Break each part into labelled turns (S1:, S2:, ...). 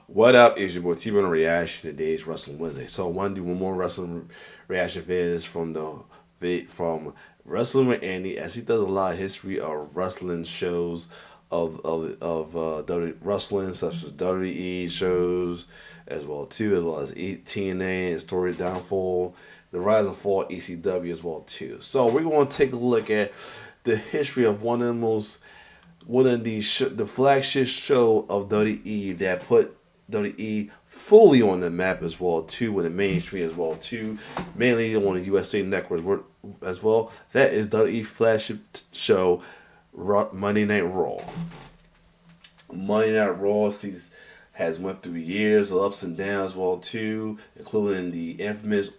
S1: What up? Is your boy T-Bone Reaction. Today's Wrestling Wednesday. So I want to do one more wrestling reaction vids from Wrestling with Andy, as he does a lot of history of wrestling shows of wrestling, such as WWE shows, as well as TNA and Story Downfall, the Rise and Fall ECW as well too. So we're going to take a look at the history of one of the flagship show of WWE that put WWE fully on the map as well too, with the mainstream as well too, mainly on the USA Network as well. That is WWE flagship show, Monday Night Raw. Monday Night Raw has went through years of ups and downs as well too, including the infamous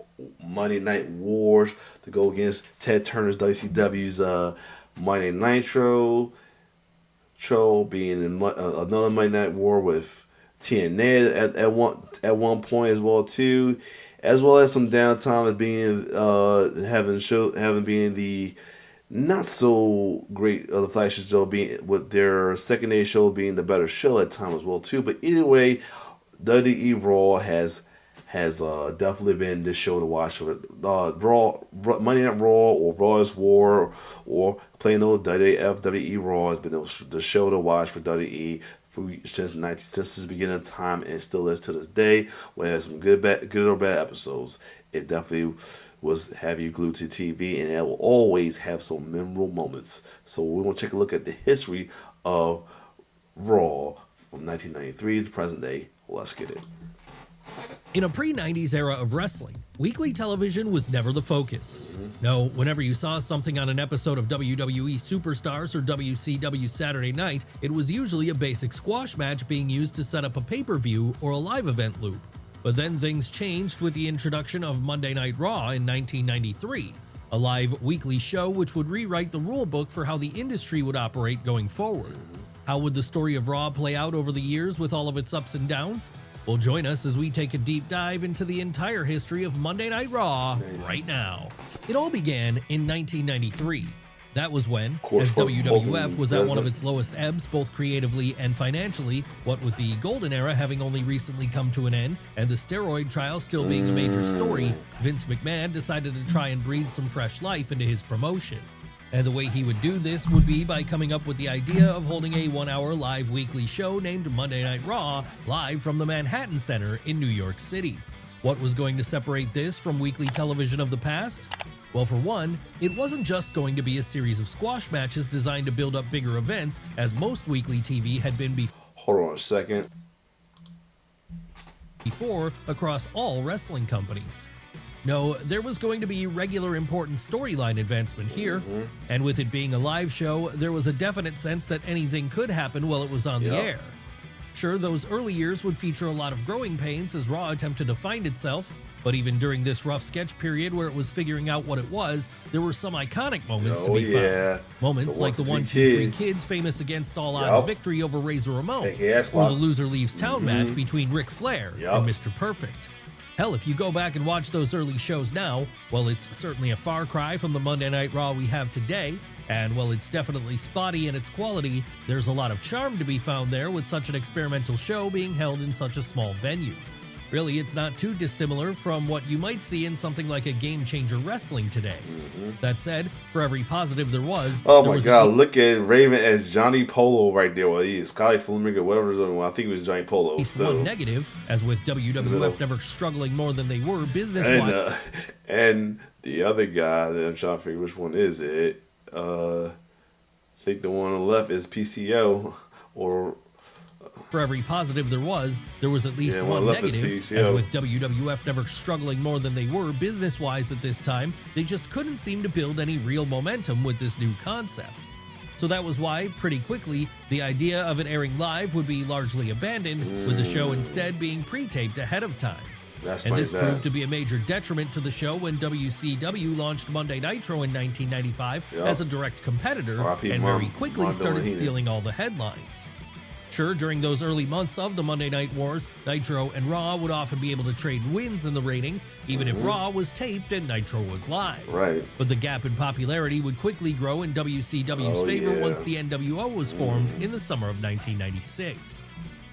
S1: Monday Night Wars to go against Ted Turner's WCW's Monday Nitro. Being in another Monday Night War with TNA at one point as well too, as well as some downtime of being having been the not so great of the flagship show, being with their secondary show being the better show at time as well too. But either way, WWE Raw has definitely been this show to watch for Monday Night Raw or Raw's War or plain old WWE Raw has been the show to watch for WWE since the beginning of time, and still is to this day. Where it has some good or bad episodes, it definitely was have you glued to TV, and it will always have some memorable moments. So we're gonna take a look at the history of Raw from 1993 to present day. Let's get it.
S2: In a pre-90s era of wrestling, weekly television was never the focus. No, whenever you saw something on an episode of WWE Superstars or WCW Saturday Night, it was usually a basic squash match being used to set up a pay-per-view or a live event loop. But then things changed with the introduction of Monday Night Raw in 1993, a live weekly show which would rewrite the rulebook for how the industry would operate going forward. How would the story of Raw play out over the years with all of its ups and downs? Well, join us as we take a deep dive into the entire history of Monday Night Raw right now. It all began in 1993. That was when, as WWF was at one of its lowest ebbs, both creatively and financially, what with the golden era having only recently come to an end, and the steroid trial still being a major story, Vince McMahon decided to try and breathe some fresh life into his promotion. And the way he would do this would be by coming up with the idea of holding a 1-hour live weekly show named Monday Night Raw, live from the Manhattan Center in New York City. What was going to separate this from weekly television of the past? Well, for one, it wasn't just going to be a series of squash matches designed to build up bigger events, as most weekly TV had been before.
S1: Hold on a second.
S2: Across all wrestling companies. No, there was going to be regular important storyline advancement here, and with it being a live show, there was a definite sense that anything could happen while it was on the air. Sure, those early years would feature a lot of growing pains as Raw attempted to find itself, but even during this rough sketch period where it was figuring out what it was, there were some iconic moments to be found. Moments like the 1-2-3 Kids famous against all odds victory over Razor Ramon, or the Loser Leaves Town match between Ric Flair and Mr. Perfect. Hell, if you go back and watch those early shows now, well, it's certainly a far cry from the Monday Night Raw we have today, and while it's definitely spotty in its quality, there's a lot of charm to be found there with such an experimental show being held in such a small venue. Really, it's not too dissimilar from what you might see in something like a Game Changer Wrestling today. That said, for every positive there was...
S1: Oh my god, look at Raven as Johnny Polo right there. Well, he is Sky Flamingo, whatever. I think it was Johnny Polo.
S2: At least one negative, as with WWF never struggling more than they were business-wise.
S1: And the other guy, that I'm trying to figure which one is it. I think the one on the left is PCO, or...
S2: For every positive there was at least one negative, as with WWF never struggling more than they were business-wise at this time, they just couldn't seem to build any real momentum with this new concept. So that was why, pretty quickly, the idea of it airing live would be largely abandoned, with the show instead being pre-taped ahead of time. And this proved to be a major detriment to the show when WCW launched Monday Nitro in 1995 as a direct competitor and very quickly started stealing all the headlines. Sure, during those early months of the Monday Night Wars, Nitro and Raw would often be able to trade wins in the ratings, even if Raw was taped and Nitro was live.
S1: Right.
S2: But the gap in popularity would quickly grow in WCW's favor once the NWO was formed in the summer of 1996.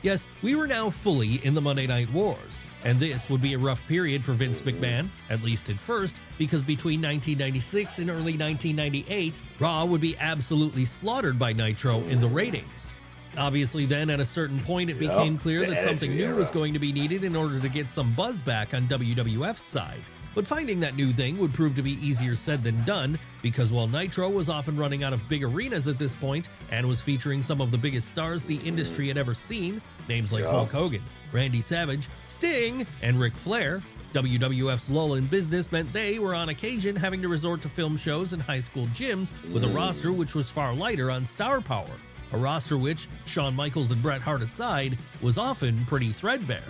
S2: Yes, we were now fully in the Monday Night Wars, and this would be a rough period for Vince McMahon, at least at first, because between 1996 and early 1998, Raw would be absolutely slaughtered by Nitro in the ratings. Obviously then, at a certain point, it became clear that something new was going to be needed in order to get some buzz back on WWF's side. But finding that new thing would prove to be easier said than done, because while Nitro was often running out of big arenas at this point, and was featuring some of the biggest stars the industry had ever seen, names like Hulk Hogan, Randy Savage, Sting, and Ric Flair, WWF's lull in business meant they were on occasion having to resort to film shows in high school gyms with a roster which was far lighter on star power. A roster which, Shawn Michaels and Bret Hart aside, was often pretty threadbare.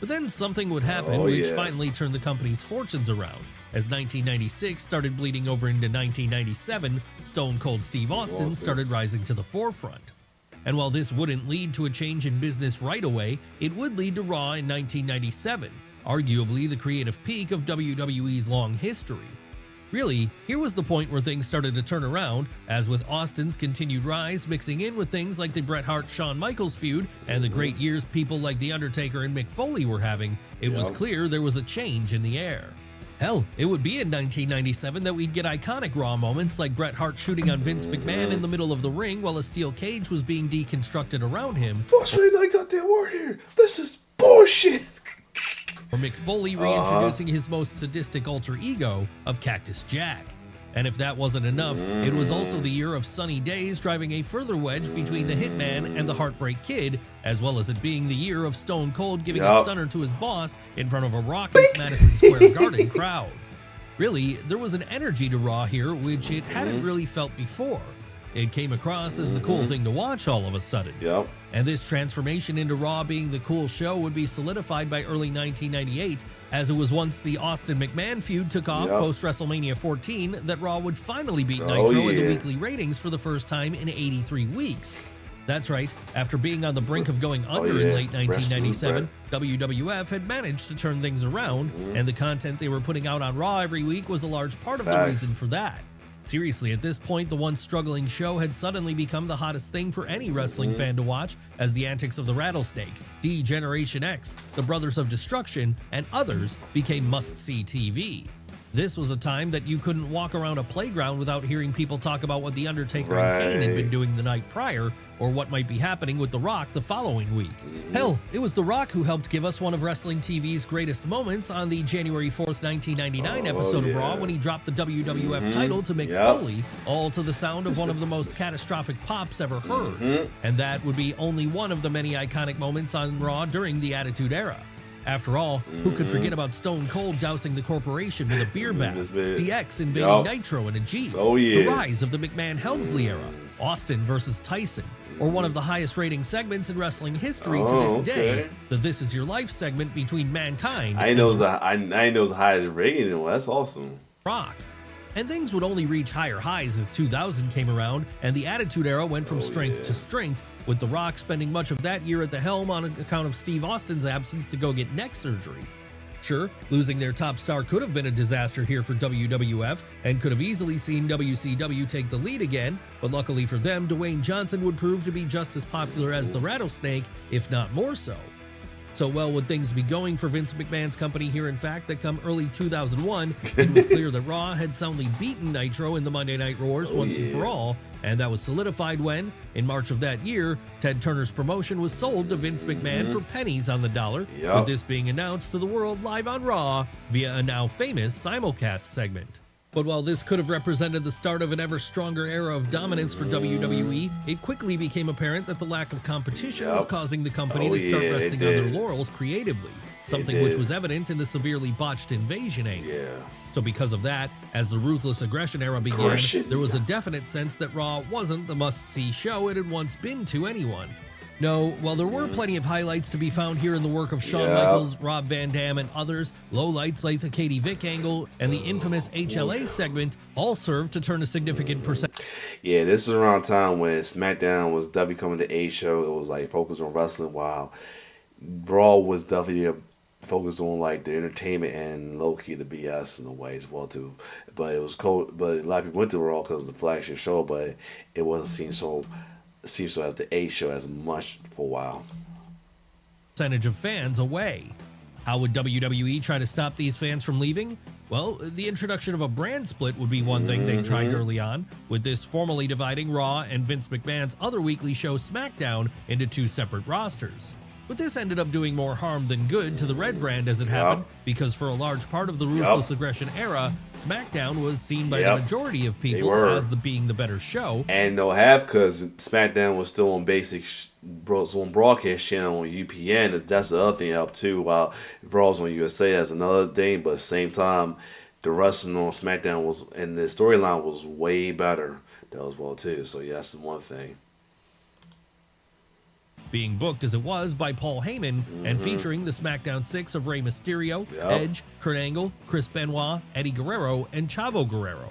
S2: But then something would happen which finally turned the company's fortunes around. As 1996 started bleeding over into 1997, Stone Cold Steve Austin started rising to the forefront. And while this wouldn't lead to a change in business right away, it would lead to Raw in 1997, arguably the creative peak of WWE's long history. Really, here was the point where things started to turn around, as with Austin's continued rise mixing in with things like the Bret Hart-Shawn Michaels feud and the great years people like The Undertaker and Mick Foley were having, it was clear there was a change in the air. Hell, it would be in 1997 that we'd get iconic Raw moments like Bret Hart shooting on Vince McMahon in the middle of the ring while a steel cage was being deconstructed around him.
S1: Frustrating, I got that word here. This is bullshit.
S2: Or Mick Foley reintroducing his most sadistic alter ego of Cactus Jack. And if that wasn't enough, it was also the year of Sunny Days driving a further wedge between the Hitman and the Heartbreak Kid, as well as it being the year of Stone Cold giving a stunner to his boss in front of a raucous Madison Square Garden crowd. Really, there was an energy to Raw here which it hadn't really felt before. It came across as the cool thing to watch all of a sudden. And this transformation into Raw being the cool show would be solidified by early 1998, as it was once the Austin-McMahon feud took off post-WrestleMania 14 that Raw would finally beat Nitro in the weekly ratings for the first time in 83 weeks. That's right, after being on the brink of going under in late 1997, WWF had managed to turn things around, and the content they were putting out on Raw every week was a large part of the reason for that. Seriously, at this point, the once struggling show had suddenly become the hottest thing for any wrestling fan to watch, as the antics of the Rattlesnake, D-Generation X, the Brothers of Destruction, and others became must-see TV. This was a time that you couldn't walk around a playground without hearing people talk about what The Undertaker and Kane had been doing the night prior, or what might be happening with The Rock the following week. Hell, it was The Rock who helped give us one of wrestling TV's greatest moments on the January 4th, 1999 episode of Raw when he dropped the WWF title to Mick Foley, all to the sound of one of the most catastrophic pops ever heard. And that would be only one of the many iconic moments on Raw during the Attitude Era. After all, who could forget about Stone Cold dousing the corporation with a beer bath, DX invading Nitro in a Jeep, the rise of the McMahon-Helmsley era, Austin versus Tyson, or one of the highest rating segments in wrestling history to this day, the This Is Your Life segment between Mankind
S1: I know it's the highest rating. Well, that's awesome.
S2: Rock. And things would only reach higher highs as 2000 came around, and the Attitude Era went from strength to strength, with The Rock spending much of that year at the helm on account of Steve Austin's absence to go get neck surgery. Sure, losing their top star could have been a disaster here for WWF, and could have easily seen WCW take the lead again, but luckily for them, Dwayne Johnson would prove to be just as popular as the Rattlesnake, if not more so. So well would things be going for Vince McMahon's company here, in fact, that come early 2001, it was clear that Raw had soundly beaten Nitro in the Monday Night Wars once and for all, and that was solidified when, in March of that year, Ted Turner's promotion was sold to Vince McMahon for pennies on the dollar, with this being announced to the world live on Raw via a now famous simulcast segment. But while this could have represented the start of an ever stronger era of dominance for WWE, it quickly became apparent that the lack of competition was causing the company to start resting on their laurels creatively, something which was evident in the severely botched Invasion angle. So because of that, as the Ruthless Aggression era began, there was a definite sense that Raw wasn't the must-see show it had once been to anyone. No, while there were plenty of highlights to be found here in the work of Shawn Michaels, Rob Van Dam, and others, lowlights like the Katie Vick angle and the infamous HLA segment all served to turn a significant percentage.
S1: Yeah, this was around time when SmackDown was definitely becoming the A show. It was like focused on wrestling, while Raw was definitely focused on like the entertainment and low key the BS in a way as well too. But it was cool. But a lot of people went to Raw because of the flagship show, but it wasn't seen so as the A show as much for a while.
S2: Percentage of fans away. How would WWE try to stop these fans from leaving? Well, the introduction of a brand split would be one thing they tried early on, with this formally dividing Raw and Vince McMahon's other weekly show SmackDown into two separate rosters. But this ended up doing more harm than good to the Red brand as it happened, because for a large part of the Ruthless Aggression era, SmackDown was seen by the majority of people as being the better show.
S1: And they'll have, because SmackDown was still on basic on broadcast channel on UPN. That's the other thing helped too, while Raw's on USA as another thing. But at the same time, the wrestling on SmackDown was, and the storyline was way better. That was well too. So yeah, that's the one thing.
S2: Being booked as it was by Paul Heyman and featuring the SmackDown 6 of Rey Mysterio, Edge, Kurt Angle, Chris Benoit, Eddie Guerrero, and Chavo Guerrero.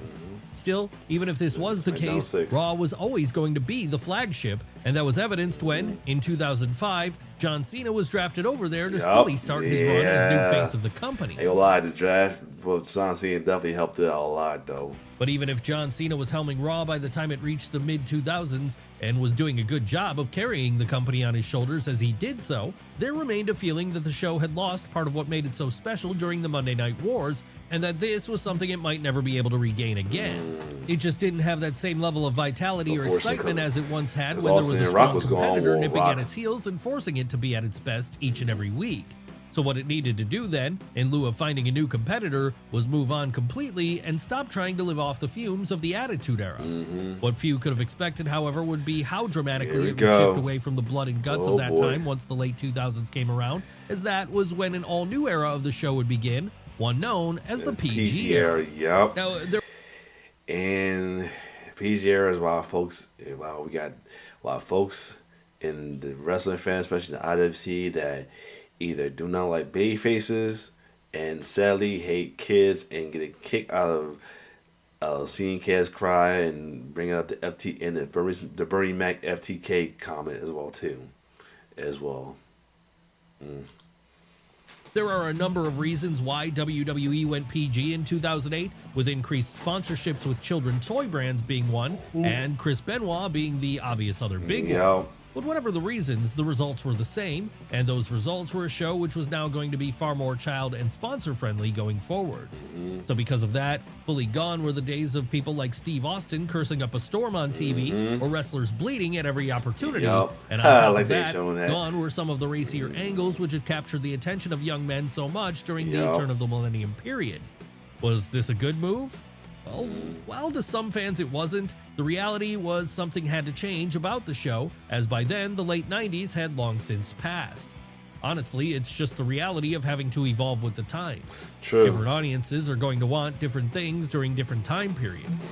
S2: Still, even if this was the case, Raw was always going to be the flagship, and that was evidenced when, in 2005, John Cena was drafted over there to fully start his run as new face of the company.
S1: A lot of the draft, well, John Cena definitely helped it out a lot, though.
S2: But even if John Cena was helming Raw by the time it reached the mid-2000s and was doing a good job of carrying the company on his shoulders as he did so, there remained a feeling that the show had lost part of what made it so special during the Monday Night Wars, and that this was something it might never be able to regain again. It just didn't have that same level of vitality or excitement as it once had when there was a strong competitor nipping at its heels and forcing it to be at its best each and every week. So what it needed to do then, in lieu of finding a new competitor, was move on completely and stop trying to live off the fumes of the Attitude Era. What few could have expected, however, would be how dramatically it would shift away from the blood and guts of that time once the late 2000s came around, as that was when an all-new era of the show would begin, one known as the PG era. Now,
S1: and PG era is why folks in the wrestling fans, especially the IWC, that either do not like baby faces and sadly hate kids and get a kick out of seeing kids cry and bring out the FT and the Bernie Mac FTK comment as well too,
S2: There are a number of reasons why WWE went PG in 2008, with increased sponsorships with children's toy brands being one, and Chris Benoit being the obvious other big one. But whatever the reasons, the results were the same, and those results were a show which was now going to be far more child and sponsor-friendly going forward. So because of that, fully gone were the days of people like Steve Austin cursing up a storm on TV, or wrestlers bleeding at every opportunity. And on top of that, gone were some of the racier angles which had captured the attention of young men so much during the turn of the millennium period. Was this a good move? Well, while to some fans it wasn't, the reality was something had to change about the show, as by then the late 90s had long since passed. Honestly, it's just the reality of having to evolve with the times. Different audiences are going to want different things during different time periods.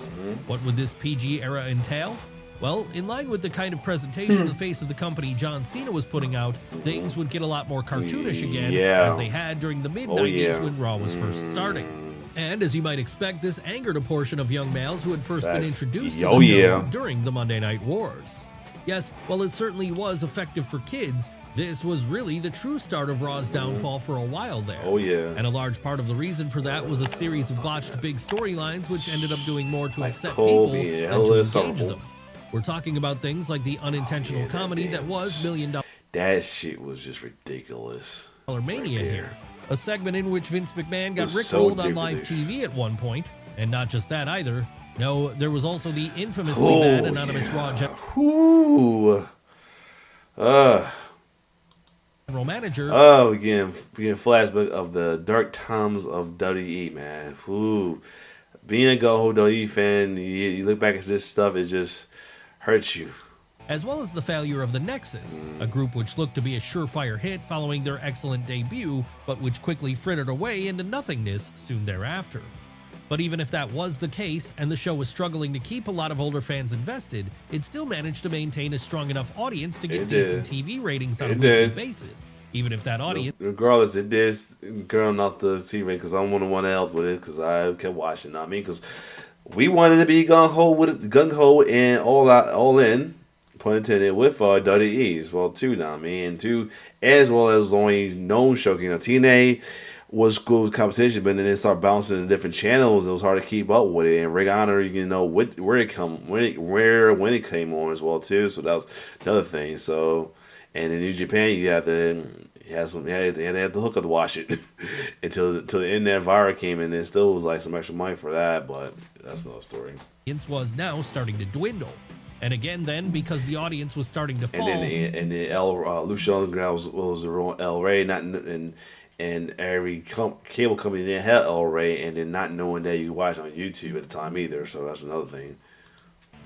S2: What would this PG era entail? Well, in line with the kind of presentation the face of the company John Cena was putting out, things would get a lot more cartoonish again, as they had during the mid-90s when Raw was first starting. And as you might expect, this angered a portion of young males who had first been introduced to the show during the Monday Night Wars. Yes, while it certainly was effective for kids, this was really the true start of Raw's downfall for a while there. And a large part of the reason for that was a series of botched big storylines which ended up doing more to upset people than to engage them. We're talking about things like the unintentional comedy that was $1 Million.
S1: That shit was just ridiculous.
S2: Mania here. A segment in which Vince McMahon got rickrolled on live TV at one point. And not just that either. No, there was also the infamously bad anonymous Raw general manager.
S1: Again, flashback of the dark times of WWE, man. Being a go-ho WWE fan, you look back at this stuff, it just hurts you.
S2: As well as the failure of the Nexus, a group which looked to be a surefire hit following their excellent debut, but which quickly frittered away into nothingness soon thereafter. But even if that was the case, and the show was struggling to keep a lot of older fans invested, it still managed to maintain a strong enough audience to get decent TV ratings on a weekly basis. Even if that audience...
S1: Regardless, it did turn off the TV because I don't want to help with it because I kept watching. I mean, because we wanted to be gung-ho and all in, pun intended, with WWE as well, too, now, I mean, and two, as well as only known show, TNA was cool with competition, but then it started bouncing to different channels. It was hard to keep up with it. And Ring of Honor, you know when it came on as well too. So that was another thing. So, and in New Japan, you had to have the hookup to watch it until the end that Vira came in. It still was like some extra money for that, but that's another story.
S2: Was now starting to dwindle. And again, then, because the audience was starting to fall.
S1: And then Lucha Underground was El Rey, and every cable company didn't have El Rey, and then not knowing that you watch on YouTube at the time either. So that's another thing.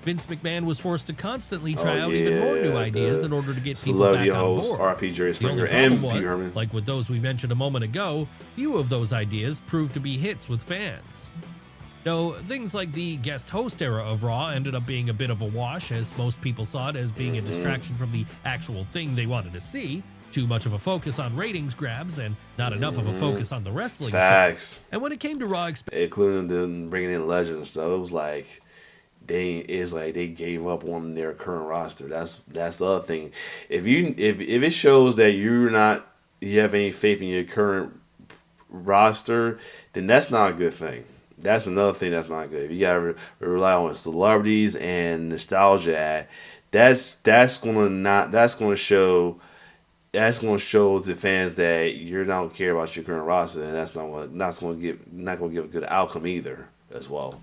S2: Vince McMahon was forced to constantly try out even more new ideas in order to get people back on board.
S1: RP Jerry Springer and Pete Herman.
S2: Like with those we mentioned a moment ago, few of those ideas proved to be hits with fans. Though things like the guest host era of Raw ended up being a bit of a wash, as most people saw it as being a distraction from the actual thing they wanted to see. Too much of a focus on ratings grabs and not enough of a focus on the wrestling
S1: Facts.
S2: show. And when it came to Raw,
S1: including them bringing in legends and stuff, it was like they gave up on their current roster. That's the other thing. If it shows that you have any faith in your current roster, then that's not a good thing. That's another thing that's not good. If you gotta rely on celebrities and nostalgia, that's gonna show to fans that you're not gonna care about your current roster, and that's not gonna give a good outcome either as well.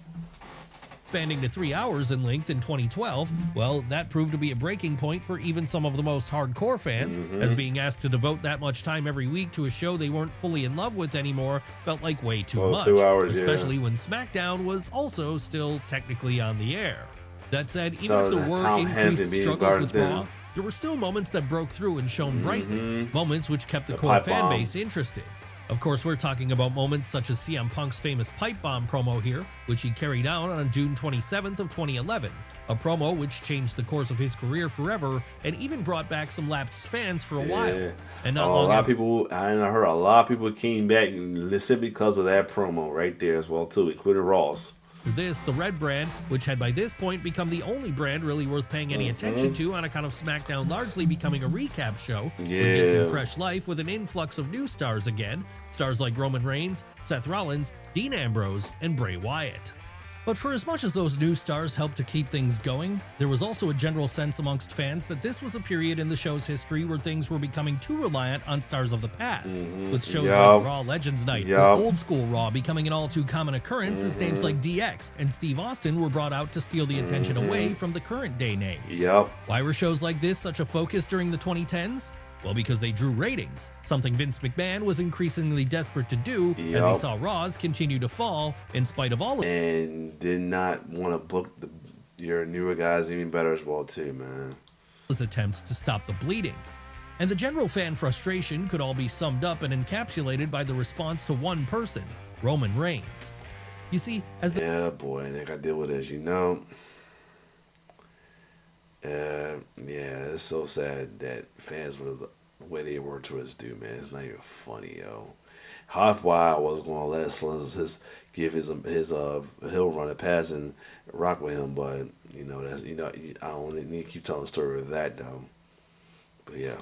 S2: Expanding to 3 hours in length in 2012, well, that proved to be a breaking point for even some of the most hardcore fans, as being asked to devote that much time every week to a show they weren't fully in love with anymore felt like way too much,
S1: 2 hours,
S2: especially when SmackDown was also still technically on the air. That said, even if there were increased struggles with Raw, there were still moments that broke through and shone brightly, moments which kept the core fan base interested. Of course, we're talking about moments such as CM Punk's famous pipe bomb promo here, which he carried out on June 27th of 2011, a promo which changed the course of his career forever and even brought back some lapsed fans for a while. And not long after,
S1: I heard a lot of people came back simply because of that promo right there as well too, including Ross.
S2: This, the Red brand, which had by this point become the only brand really worth paying any attention to on account of SmackDown largely becoming a recap show, would get some fresh life with an influx of new stars again, stars like Roman Reigns, Seth Rollins, Dean Ambrose, and Bray Wyatt. But for as much as those new stars helped to keep things going, there was also a general sense amongst fans that this was a period in the show's history where things were becoming too reliant on stars of the past, with shows like Raw Legends Night, or Old School Raw becoming an all too common occurrence as names like DX and Steve Austin were brought out to steal the attention away from the current day names. Why were shows like this such a focus during the 2010s? Well, because they drew ratings, something Vince McMahon was increasingly desperate to do as he saw Raws continue to fall in spite of all of it.
S1: And did not want to book your newer guys even better as well too, man.
S2: His attempts to stop the bleeding. And the general fan frustration could all be summed up and encapsulated by the response to one person, Roman Reigns. You see, as the...
S1: Yeah, boy, they got to deal with it, you know. Yeah, it's so sad that fans were the way they were towards this dude, man. It's not even funny, yo. Half why I was going to let Slins give his he'll run it past and rock with him, but I don't need to keep telling the story of that though. But yeah.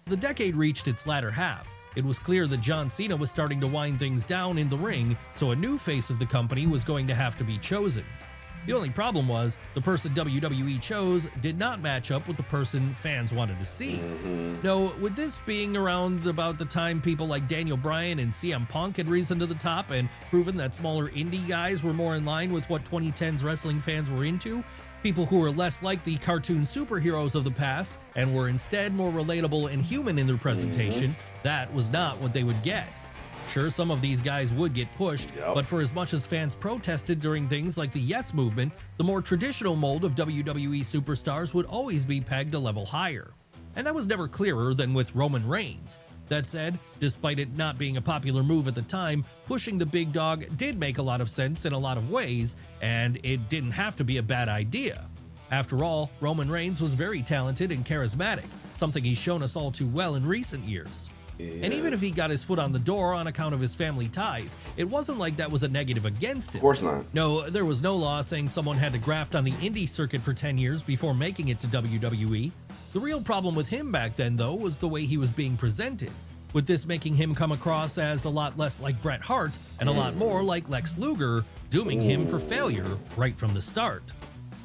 S2: The decade reached its latter half. It was clear that John Cena was starting to wind things down in the ring, so a new face of the company was going to have to be chosen. The only problem was, the person WWE chose did not match up with the person fans wanted to see. Now, with this being around about the time people like Daniel Bryan and CM Punk had risen to the top and proven that smaller indie guys were more in line with what 2010s wrestling fans were into, people who were less like the cartoon superheroes of the past and were instead more relatable and human in their presentation, that was not what they would get. Sure, some of these guys would get pushed, but for as much as fans protested during things like the Yes Movement, the more traditional mold of WWE superstars would always be pegged a level higher. And that was never clearer than with Roman Reigns. That said, despite it not being a popular move at the time, pushing the big dog did make a lot of sense in a lot of ways, and it didn't have to be a bad idea. After all, Roman Reigns was very talented and charismatic, something he's shown us all too well in recent years. And even if he got his foot on the door on account of his family ties, it wasn't like that was a negative against him.
S1: Of course not.
S2: No, there was no law saying someone had to graft on the indie circuit for 10 years before making it to WWE. The real problem with him back then, though, was the way he was being presented, with this making him come across as a lot less like Bret Hart and a lot more like Lex Luger, dooming him for failure right from the start.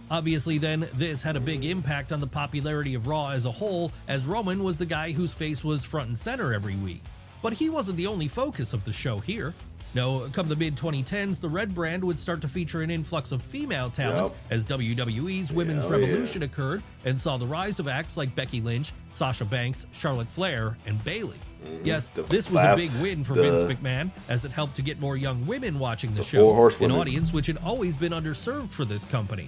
S2: Obviously then, this had a big impact on the popularity of Raw as a whole, as Roman was the guy whose face was front and center every week. But he wasn't the only focus of the show here. No, come the mid-2010s, the Red brand would start to feature an influx of female talent as WWE's Women's Revolution occurred and saw the rise of acts like Becky Lynch, Sasha Banks, Charlotte Flair, and Bayley. Yes, this was a big win for Vince McMahon, as it helped to get more young women watching the show, an audience which had always been underserved for this company.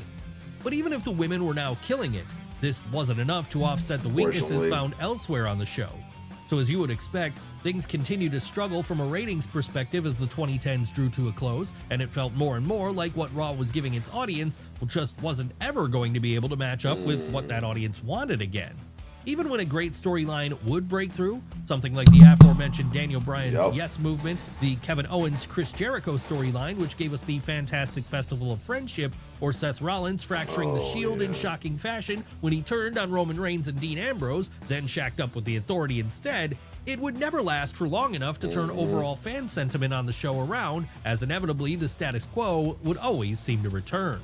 S2: But even if the women were now killing it, this wasn't enough to offset the weaknesses found elsewhere on the show. So as you would expect, things continued to struggle from a ratings perspective as the 2010s drew to a close, and it felt more and more like what Raw was giving its audience just wasn't ever going to be able to match up with what that audience wanted again. Even when a great storyline would break through, something like the aforementioned Daniel Bryan's Yes Movement, the Kevin Owens-Chris Jericho storyline, which gave us the fantastic Festival of Friendship, or Seth Rollins fracturing the Shield in shocking fashion when he turned on Roman Reigns and Dean Ambrose, then shacked up with the Authority instead, it would never last for long enough to turn overall fan sentiment on the show around, as inevitably the status quo would always seem to return.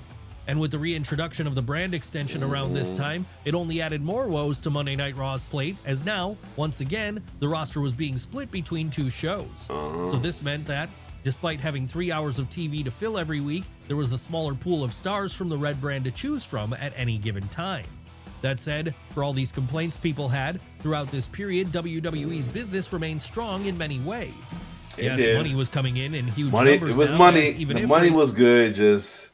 S2: And with the reintroduction of the brand extension around this time, it only added more woes to Monday Night Raw's plate, as now, once again, the roster was being split between two shows. So this meant that, despite having 3 hours of TV to fill every week, there was a smaller pool of stars from the Red brand to choose from at any given time. That said, for all these complaints people had, throughout this period, WWE's business remained strong in many ways. Money was coming in huge numbers.
S1: It was money. The money was good, just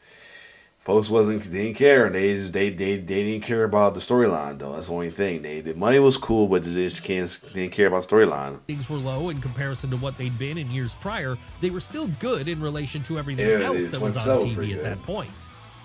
S1: folks didn't care. They didn't care about the storyline though. That's the only thing. The money was cool, but they just didn't care about storyline.
S2: Things were low in comparison to what they'd been in years prior. They were still good in relation to everything else that was on TV at that point.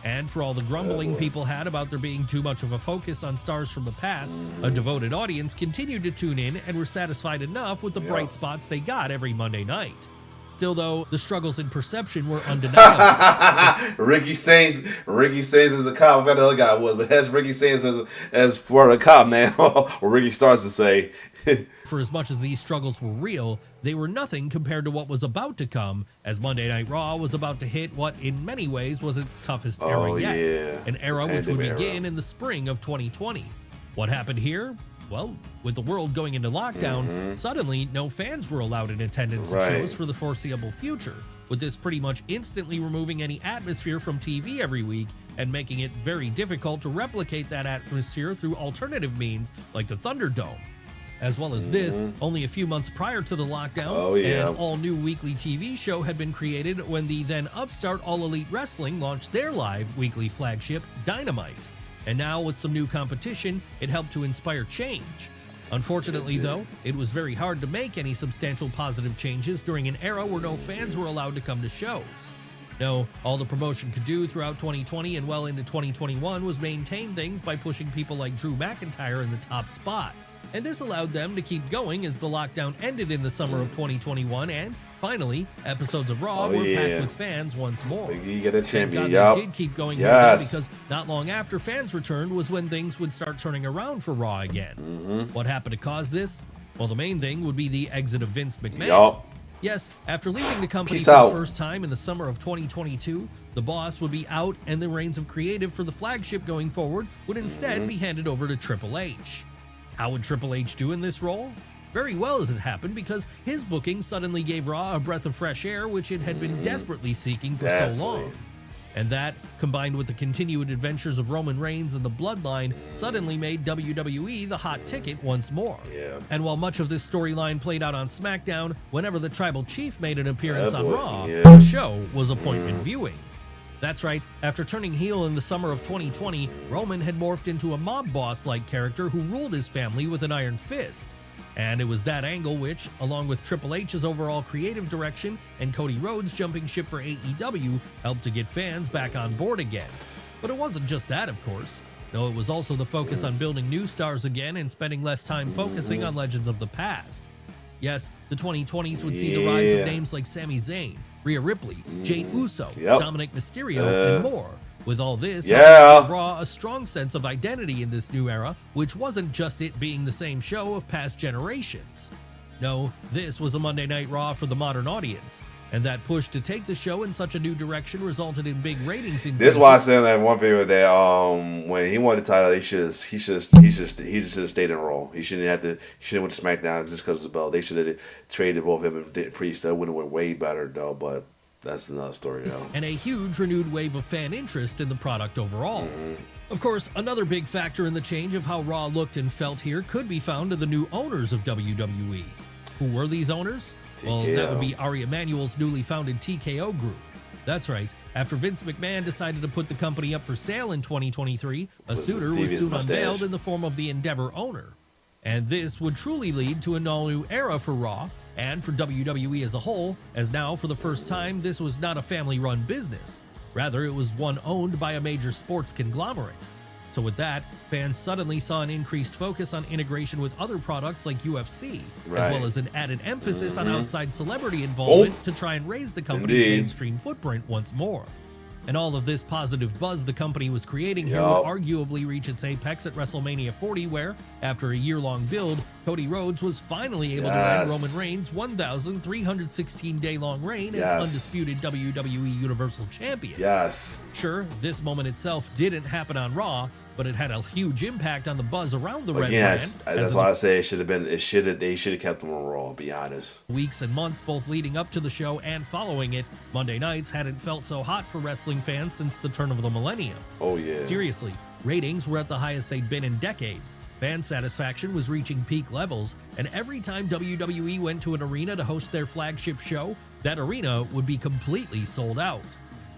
S2: And for all the grumbling people had about there being too much of a focus on stars from the past, a devoted audience continued to tune in and were satisfied enough with the bright spots they got every Monday night. Still, though, the struggles in perception were undeniable.
S1: Ricky Sainz is a cop. I forgot the other guy was, but that's Ricky Sainz as part of the cop now. Or Ricky starts to say.
S2: For as much as these struggles were real, they were nothing compared to what was about to come, as Monday Night Raw was about to hit what in many ways was its toughest era yet. An era which would begin in the spring of 2020. What happened here? Well, with the world going into lockdown, suddenly no fans were allowed in attendance at shows for the foreseeable future, with this pretty much instantly removing any atmosphere from TV every week and making it very difficult to replicate that atmosphere through alternative means like the Thunderdome. As well as this, only a few months prior to the lockdown, an all-new weekly TV show had been created when the then upstart All Elite Wrestling launched their live weekly flagship, Dynamite. And now, with some new competition, it helped to inspire change. Unfortunately, though, it was very hard to make any substantial positive changes during an era where no fans were allowed to come to shows. No, all the promotion could do throughout 2020 and well into 2021 was maintain things by pushing people like Drew McIntyre in the top spot. And this allowed them to keep going as the lockdown ended in the summer of 2021, and finally, episodes of Raw were packed with fans once more.
S1: You get a champion.
S2: They did keep going because not long after fans returned was when things would start turning around for Raw again. What happened to cause this? Well, the main thing would be the exit of Vince McMahon. Yes, after leaving the company for the first time in the summer of 2022, the boss would be out and the reins of creative for the flagship going forward would instead be handed over to Triple H. How would Triple H do in this role? Very well, as it happened, because his booking suddenly gave Raw a breath of fresh air which it had been desperately seeking for so long. And that, combined with the continued adventures of Roman Reigns and the Bloodline, suddenly made WWE the hot ticket once more. And while much of this storyline played out on SmackDown, whenever the Tribal Chief made an appearance on Raw, the show was appointment viewing. That's right, after turning heel in the summer of 2020, Roman had morphed into a mob boss-like character who ruled his family with an iron fist. And it was that angle which, along with Triple H's overall creative direction and Cody Rhodes jumping ship for AEW, helped to get fans back on board again. But it wasn't just that, of course. No, it was also the focus on building new stars again and spending less time focusing on legends of the past. Yes, the 2020s would see the rise of names like Sami Zayn, Rhea Ripley, Jey Uso, Dominic Mysterio, and more. With all this, it gave Raw a strong sense of identity in this new era, which wasn't just it being the same show of past generations. No, this was a Monday Night Raw for the modern audience, and that push to take the show in such a new direction resulted in big ratings increases.
S1: This is why I said that one video that when he won the title, he just should have stayed in Raw. He shouldn't have went to SmackDown just because of the belt. They should have traded both him and Priest. That would have went way better though, but that's another story, though.
S2: And a huge renewed wave of fan interest in the product overall. Of course, another big factor in the change of how Raw looked and felt here could be found in the new owners of WWE. Who were these owners?
S1: TKO.
S2: Well, that would be Ari Emanuel's newly founded TKO group. That's right. After Vince McMahon decided to put the company up for sale in 2023, a suitor was soon unveiled in the form of the Endeavor owner. And this would truly lead to an all-new era for Raw, and for WWE as a whole, as now, for the first time, this was not a family-run business. Rather, it was one owned by a major sports conglomerate. So with that, fans suddenly saw an increased focus on integration with other products like UFC, as well as an added emphasis on outside celebrity involvement to try and raise the company's mainstream footprint once more. And all of this positive buzz the company was creating here would arguably reach its apex at WrestleMania 40, where, after a year-long build, Cody Rhodes was finally able to end Roman Reigns' 1,316-day-long reign as undisputed WWE Universal Champion. Sure, this moment itself didn't happen on Raw, but it had a huge impact on the buzz around the Red brand.
S1: That's why I say they should have kept them on Raw, to be honest.
S2: Weeks and months both leading up to the show and following it, Monday nights hadn't felt so hot for wrestling fans since the turn of the millennium.
S1: Oh yeah.
S2: Seriously, ratings were at the highest they'd been in decades. Fan satisfaction was reaching peak levels, and every time WWE went to an arena to host their flagship show, that arena would be completely sold out.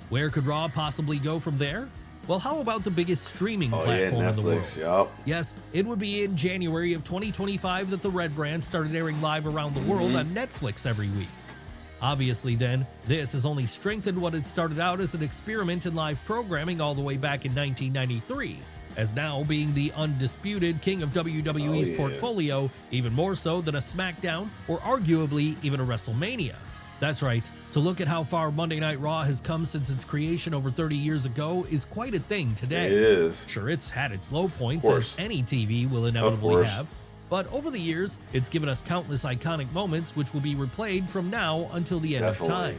S2: Where could Raw possibly go from there? Well, how about the biggest streaming platform in the world? Yes, it would be in January of 2025 that the Red brand started airing live around the world on Netflix every week. Obviously then, this has only strengthened what had started out as an experiment in live programming all the way back in 1993, as now being the undisputed king of WWE's portfolio, even more so than a SmackDown or arguably even a WrestleMania. That's right, to look at how far Monday Night Raw has come since its creation over 30 years ago is quite a thing today.
S1: It is.
S2: Sure, it's had its low points, as any TV will inevitably have, but over the years, it's given us countless iconic moments which will be replayed from now until the end of time.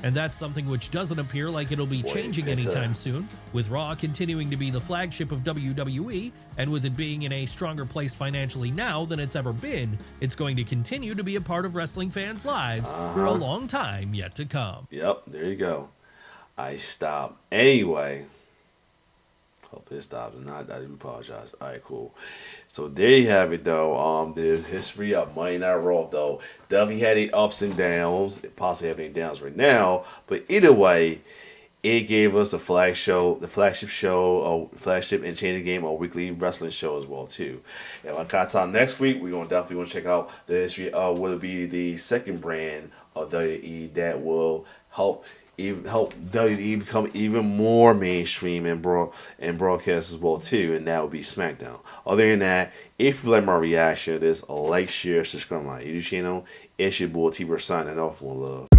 S2: And that's something which doesn't appear like it'll be changing anytime soon, with Raw continuing to be the flagship of WWE, and with it being in a stronger place financially now than it's ever been, it's going to continue to be a part of wrestling fans' lives for a long time yet to come.
S1: Yep, there you go. I stopped. Anyway, hope this stops. I do apologize. All right, cool. So there you have it, though. The history of Monday Night Raw, though, definitely had its ups and downs. It possibly have any downs right now, but either way, it gave us the flagship and change the game, a weekly wrestling show as well too. And on time next week, we're definitely gonna check out the history of will it be the second brand of WWE that will help WWE become even more mainstream and broadcast as well too, and that would be SmackDown. Other than that, if you like my reaction to this, like, share, subscribe to my YouTube channel. It's your boy T-Bird signing off. One love.